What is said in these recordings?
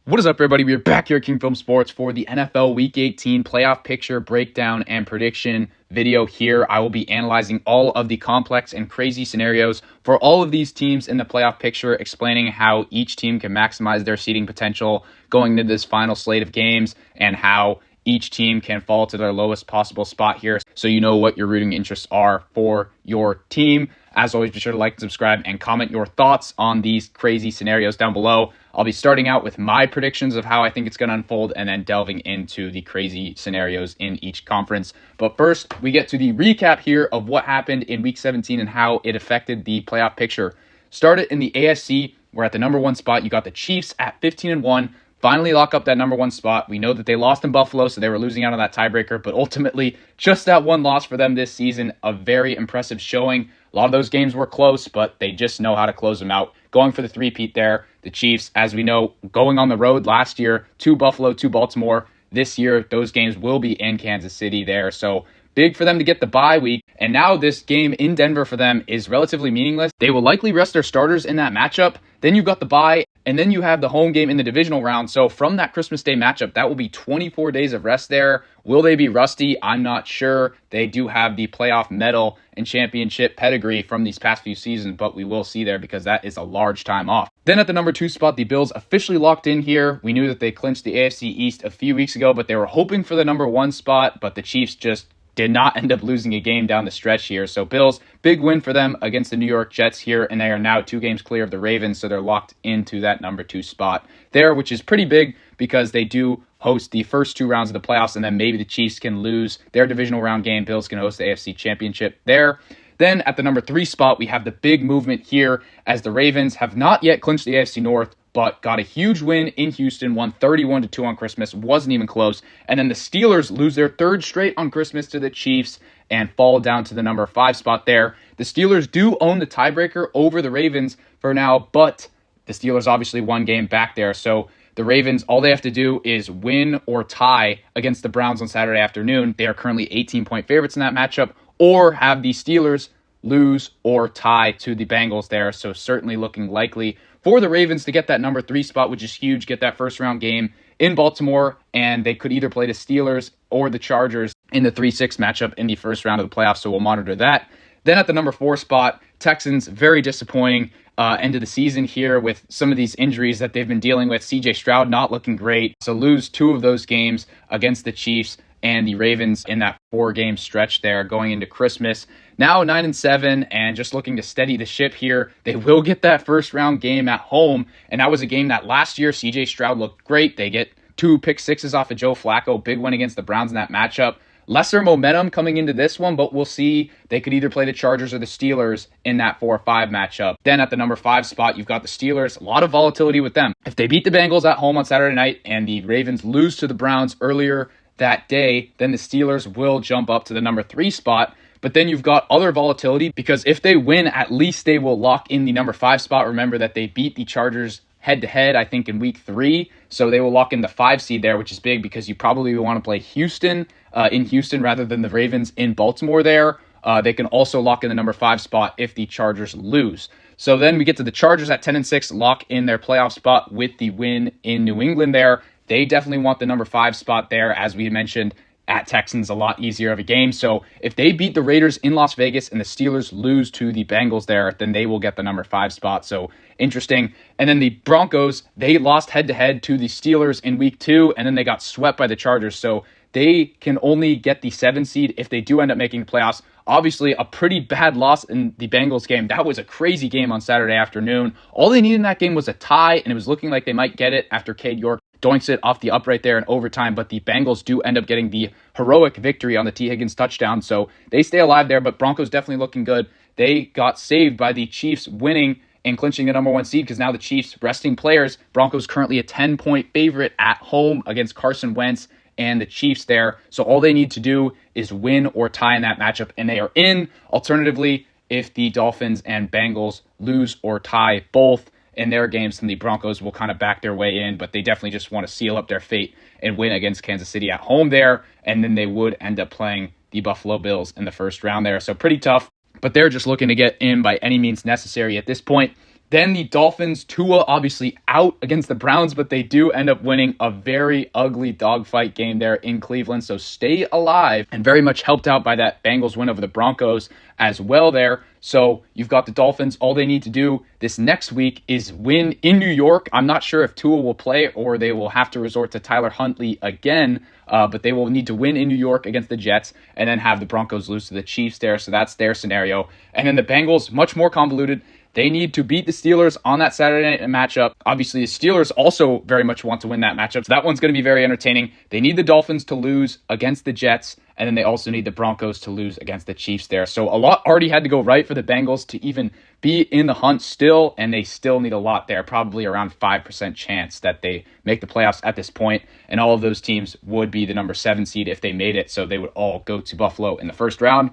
What is up, everybody? We are back here at King Film Sports for the NFL Week 18 playoff picture breakdown and prediction video here. I will be analyzing all of the complex and crazy scenarios for all of these teams in the playoff picture, explaining how each team can maximize their seeding potential going into this final slate of games and how each team can fall to their lowest possible spot here, so you know what your rooting interests are for your team. As always, be sure to like and subscribe and comment your thoughts on these crazy scenarios down below. I'll be starting out with my predictions of how I think it's going to unfold and then delving into the crazy scenarios in each conference. But first, we get to the recap here of what happened in Week 17 and how it affected the playoff picture. Started in the AFC, where at the number one spot, you got the Chiefs at 15-1. Finally lock up that number one spot. We know that they lost in Buffalo, so they were losing out on that tiebreaker, but ultimately, just that one loss for them this season, a very impressive showing. A lot of those games were close, but they just know how to close them out. Going for the three-peat there. The Chiefs, as we know, going on the road last year to Buffalo, to Baltimore. This year, those games will be in Kansas City there, so big for them to get the bye week. And now this game in Denver for them is relatively meaningless. They will likely rest their starters in that matchup. Then you've got the bye, and then you have the home game in the divisional round. So from that Christmas Day matchup, that will be 24 days of rest there. Will they be rusty? I'm not sure. They do have the playoff medal and championship pedigree from these past few seasons, but we will see there because that is a large time off. Then at the number 2 spot, the Bills officially locked in here. We knew that they clinched the AFC East a few weeks ago, but they were hoping for the number 1 spot, but the Chiefs just did not end up losing a game down the stretch here. So Bills, big win for them against the New York Jets here, and they are now 2 games clear of the Ravens, so they're locked into that number 2 spot there, which is pretty big because they do host the first 2 rounds of the playoffs, and then maybe the Chiefs can lose their divisional round game. Bills can host the AFC Championship there. Then at the number 3 spot, we have the big movement here as the Ravens have not yet clinched the AFC North, but got a huge win in Houston, won 31-2 on Christmas, wasn't even close. And then the Steelers lose their 3rd straight on Christmas to the Chiefs and fall down to the number 5 spot there. The Steelers do own the tiebreaker over the Ravens for now, but the Steelers obviously 1 game back there. So the Ravens, all they have to do is win or tie against the Browns on Saturday afternoon. They are currently 18-point favorites in that matchup, or have the Steelers lose or tie to the Bengals there. So certainly looking likely for the Ravens to get that number 3 spot, which is huge, get that first round game in Baltimore, and they could either play the Steelers or the Chargers in the 3-6 matchup in the first round of the playoffs, so we'll monitor that. Then at the number 4 spot, Texans, very disappointing end of the season here with some of these injuries that they've been dealing with. CJ Stroud not looking great, so lose 2 of those games against the Chiefs and the Ravens in that 4-game stretch there going into Christmas. Now 9-7 and just looking to steady the ship here. They will get that first round game at home, and that was a game that last year CJ Stroud looked great. They get 2 pick sixes off of Joe Flacco, big win against the Browns in that matchup. Lesser momentum coming into this one, but we'll see. They could either play the Chargers or the Steelers in that 4-5 matchup. Then at the number 5 spot, you've got the Steelers. A lot of volatility with them. If they beat the Bengals at home on Saturday night and the Ravens lose to the Browns earlier that day, then the Steelers will jump up to the number 3 spot. But then you've got other volatility because if they win, at least they will lock in the number 5 spot. Remember that they beat the Chargers head-to-head, I think, in week 3. So they will lock in the 5 seed there, which is big because you probably want to play Houston in Houston rather than the Ravens in Baltimore there. They can also lock in the number 5 spot if the Chargers lose. So then we get to the Chargers at 10-6, lock in their playoff spot with the win in New England there. They definitely want the number 5 spot there, as we mentioned. At Texans, a lot easier of a game. So if they beat the Raiders in Las Vegas and the Steelers lose to the Bengals there, then they will get the number 5 spot. So interesting. And then the Broncos, they lost head-to-head to the Steelers in week 2, and then they got swept by the Chargers. So they can only get the 7 seed if they do end up making the playoffs. Obviously, a pretty bad loss in the Bengals game. That was a crazy game on Saturday afternoon. All they needed in that game was a tie, and it was looking like they might get it after Cade York doinks it off the upright there in overtime, but the Bengals do end up getting the heroic victory on the T. Higgins touchdown, so they stay alive there, but Broncos definitely looking good. They got saved by the Chiefs winning and clinching the number 1 seed because now the Chiefs resting players. Broncos currently a 10-point favorite at home against Carson Wentz and the Chiefs there, so all they need to do is win or tie in that matchup, and they are in. Alternatively, if the Dolphins and Bengals lose or tie both in their games, then the Broncos will kind of back their way in, but they definitely just want to seal up their fate and win against Kansas City at home there, and then they would end up playing the Buffalo Bills in the first round there. So pretty tough, but they're just looking to get in by any means necessary at this point. Then the Dolphins, Tua obviously out against the Browns, but they do end up winning a very ugly dogfight game there in Cleveland. So stay alive, and very much helped out by that Bengals win over the Broncos as well there. So you've got the Dolphins. All they need to do this next week is win in New York. I'm not sure if Tua will play or they will have to resort to Tyler Huntley again, but they will need to win in New York against the Jets and then have the Broncos lose to the Chiefs there. So that's their scenario. And then the Bengals, much more convoluted. They need to beat the Steelers on that Saturday night matchup. Obviously, the Steelers also very much want to win that matchup, so that one's going to be very entertaining. They need the Dolphins to lose against the Jets, and then they also need the Broncos to lose against the Chiefs there. So a lot already had to go right for the Bengals to even be in the hunt still, and they still need a lot there, probably around 5% chance that they make the playoffs at this point, and all of those teams would be the number 7 seed if they made it, so they would all go to Buffalo in the first round.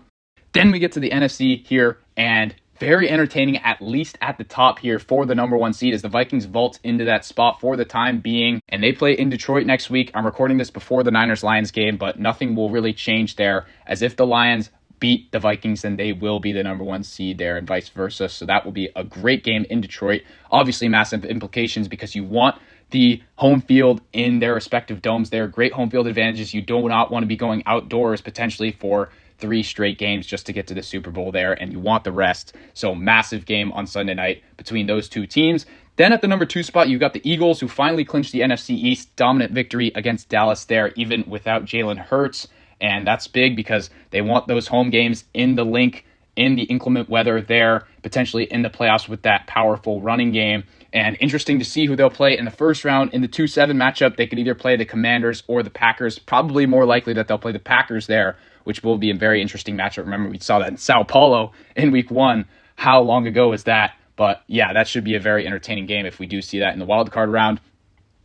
Then we get to the NFC here, and very entertaining, at least at the top here for the number 1 seed as the Vikings vault into that spot for the time being. And they play in Detroit next week. I'm recording this before the Niners-Lions game, but nothing will really change there. As if the Lions beat the Vikings, then they will be the number 1 seed there and vice versa. So that will be a great game in Detroit. Obviously massive implications because you want the home field in their respective domes. They're great home field advantages. You do not want to be going outdoors potentially for 3 straight games just to get to the Super Bowl there, and you want the rest. So massive game on Sunday night between those two teams. Then at the number 2 spot, you've got the Eagles, who finally clinched the NFC East. Dominant victory against Dallas there, even without Jalen Hurts. And that's big because they want those home games in the link, in the inclement weather there, potentially in the playoffs with that powerful running game. And interesting to see who they'll play in the first round. In the 2-7 matchup, they could either play the Commanders or the Packers. Probably more likely that they'll play the Packers there, which will be a very interesting matchup. Remember, we saw that in Sao Paulo in week 1. How long ago was that? But yeah, that should be a very entertaining game if we do see that in the wildcard round.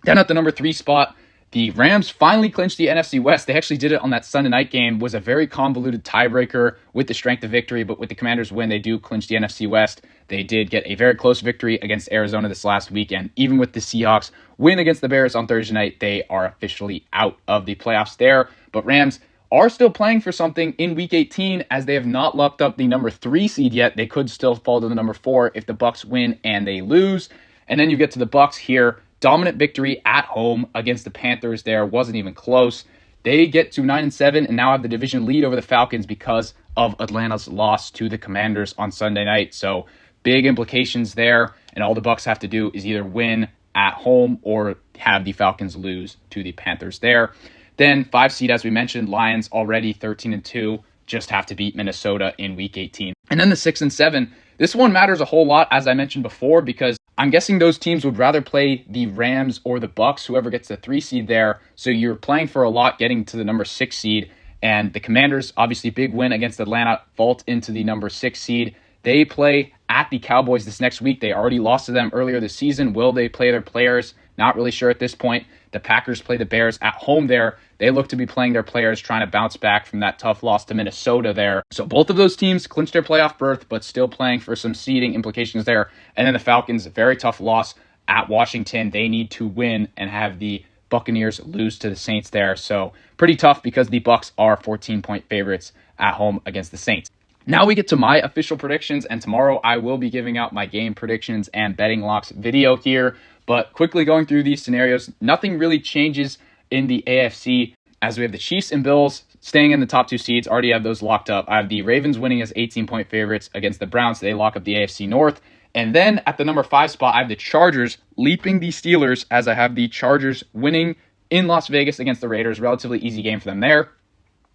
Then at the number 3 spot, the Rams finally clinched the NFC West. They actually did it on that Sunday night game. It was a very convoluted tiebreaker with the strength of victory, but with the Commanders' win, they do clinch the NFC West. They did get a very close victory against Arizona this last weekend. Even with the Seahawks win against the Bears on Thursday night, they are officially out of the playoffs there. But Rams are still playing for something in Week 18 as they have not locked up the number 3 seed yet. They could still fall to the number 4 if the Bucs win and they lose. And then you get to the Bucs here. Dominant victory at home against the Panthers there. Wasn't even close. They get to 9-7 and now have the division lead over the Falcons because of Atlanta's loss to the Commanders on Sunday night. So big implications there. And all the Bucs have to do is either win at home or have the Falcons lose to the Panthers there. Then 5 seed, as we mentioned, Lions already 13-2, just have to beat Minnesota in Week 18. And then the 6 and 7, this one matters a whole lot, as I mentioned before, because I'm guessing those teams would rather play the Rams or the Bucs, whoever gets the 3 seed there. So you're playing for a lot getting to the number 6 seed. And the Commanders, obviously big win against Atlanta, vault into the number 6 seed. They play at the Cowboys this next week. They already lost to them earlier this season. Will they play their players? Not really sure at this point. The Packers play the Bears at home there. They look to be playing their players, trying to bounce back from that tough loss to Minnesota there. So both of those teams clinched their playoff berth, but still playing for some seeding implications there. And then the Falcons, a very tough loss at Washington. They need to win and have the Buccaneers lose to the Saints there. So pretty tough because the Bucs are 14-point favorites at home against the Saints. Now we get to my official predictions, and tomorrow I will be giving out my game predictions and betting locks video here. But quickly going through these scenarios, nothing really changes in the AFC as we have the Chiefs and Bills staying in the top 2 seeds. Already have those locked up. I have the Ravens winning as 18-point favorites against the Browns. So they lock up the AFC North. And then at the number 5 spot, I have the Chargers leaping the Steelers as I have the Chargers winning in Las Vegas against the Raiders. Relatively easy game for them there.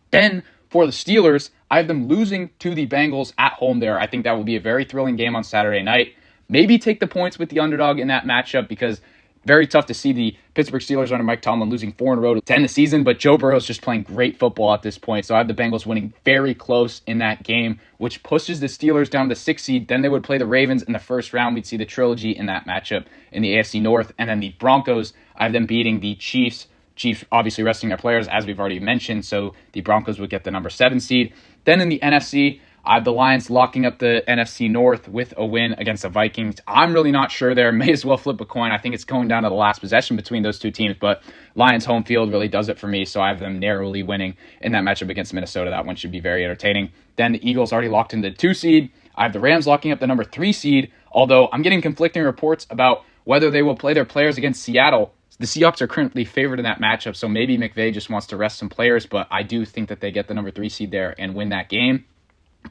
Then for the Steelers, I have them losing to the Bengals at home there. I think that will be a very thrilling game on Saturday night. Maybe take the points with the underdog in that matchup because very tough to see the Pittsburgh Steelers under Mike Tomlin losing 4 in a row to end the season, but Joe Burrow's just playing great football at this point. So I have the Bengals winning very close in that game, which pushes the Steelers down to the 6th seed. Then they would play the Ravens in the first round. We'd see the trilogy in that matchup in the AFC North. And then the Broncos, I have them beating the Chiefs. Chiefs obviously resting their players, as we've already mentioned, so the Broncos would get the number 7 seed. Then in the NFC, I have the Lions locking up the NFC North with a win against the Vikings. I'm really not sure there. May as well flip a coin. I think it's going down to the last possession between those two teams, but Lions home field really does it for me, so I have them narrowly winning in that matchup against Minnesota. That one should be very entertaining. Then the Eagles already locked in the 2 seed. I have the Rams locking up the number 3 seed, although I'm getting conflicting reports about whether they will play their players against Seattle. The Seahawks are currently favored in that matchup, so maybe McVay just wants to rest some players, but I do think that they get the number 3 seed there and win that game.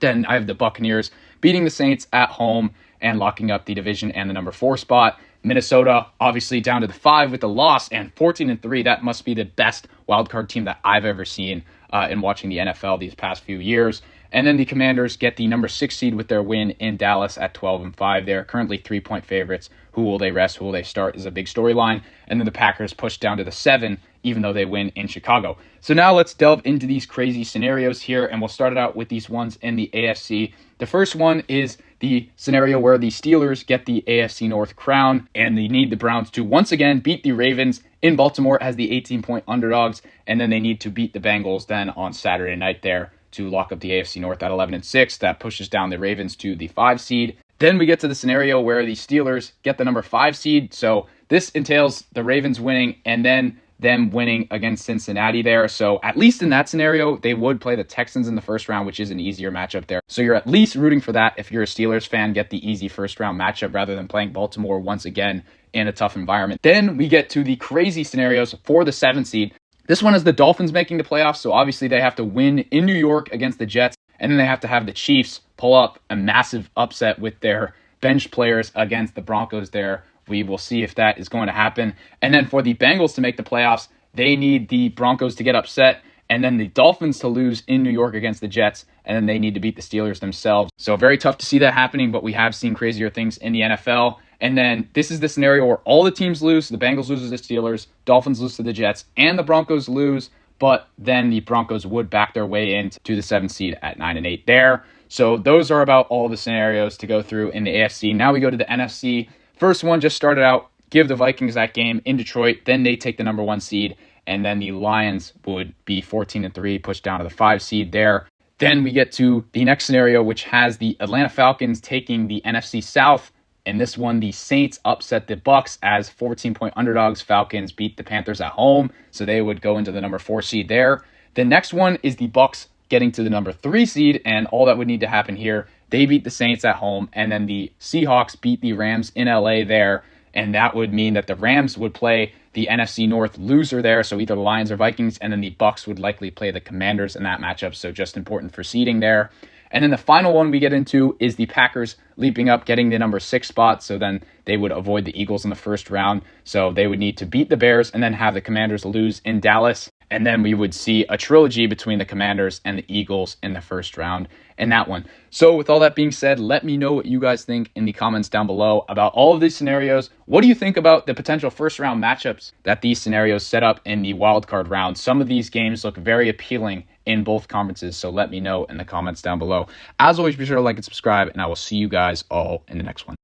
Then I have the Buccaneers beating the Saints at home and locking up the division and the number 4 spot. Minnesota, obviously down to the 5 with the loss, and 14-3. That must be the best wildcard team that I've ever seen in watching the NFL these past few years. And then the Commanders get the number 6 seed with their win in Dallas at 12-5. They're currently 3-point favorites. Who will they rest? Who will they start is a big storyline. And then the Packers push down to the 7, even though they win in Chicago. So now let's delve into these crazy scenarios here, and we'll start it out with these ones in the AFC. The first one is the scenario where the Steelers get the AFC North crown, and they need the Browns to once again beat the Ravens in Baltimore as the 18-point underdogs, and then they need to beat the Bengals then on Saturday night there to lock up the AFC North at 11-6. That pushes down the Ravens to the 5 seed. Then we get to the scenario where the Steelers get the number 5 seed. So this entails the Ravens winning and then them winning against Cincinnati there. So at least in that scenario, they would play the Texans in the first round, which is an easier matchup there. So you're at least rooting for that. If you're a Steelers fan, get the easy first round matchup rather than playing Baltimore once again in a tough environment. Then we get to the crazy scenarios for the 7 seed. This one is the Dolphins making the playoffs, so obviously they have to win in New York against the Jets, and then they have to have the Chiefs pull up a massive upset with their bench players against the Broncos there. We will see if that is going to happen. And then for the Bengals to make the playoffs, they need the Broncos to get upset, and then the Dolphins to lose in New York against the Jets, and then they need to beat the Steelers themselves. So very tough to see that happening, but we have seen crazier things in the NFL. And then this is the scenario where all the teams lose. The Bengals lose to the Steelers, Dolphins lose to the Jets, and the Broncos lose. But then the Broncos would back their way into the 7th seed at 9-8 there. So those are about all the scenarios to go through in the AFC. Now we go to the NFC. First one just started out, give the Vikings that game in Detroit. Then they take the number 1 seed. And then the Lions would be 14-3, pushed down to the 5 seed there. Then we get to the next scenario, which has the Atlanta Falcons taking the NFC South. In this one, the Saints upset the Bucs as 14-point underdogs. Falcons beat the Panthers at home, so they would go into the number 4 seed there. The next one is the Bucs getting to the number 3 seed, and all that would need to happen here, they beat the Saints at home, and then the Seahawks beat the Rams in LA there, and that would mean that the Rams would play the NFC North loser there, so either the Lions or Vikings, and then the Bucs would likely play the Commanders in that matchup, so just important for seeding there. And then the final one we get into is the Packers leaping up, getting the number 6 spot. So then they would avoid the Eagles in the first round. So they would need to beat the Bears and then have the Commanders lose in Dallas. And then we would see a trilogy between the Commanders and the Eagles in the first round in that one. So with all that being said, let me know what you guys think in the comments down below about all of these scenarios. What do you think about the potential first round matchups that these scenarios set up in the wildcard round? Some of these games look very appealing in both conferences, so let me know in the comments down below. As always, be sure to like and subscribe, and I will see you guys all in the next one.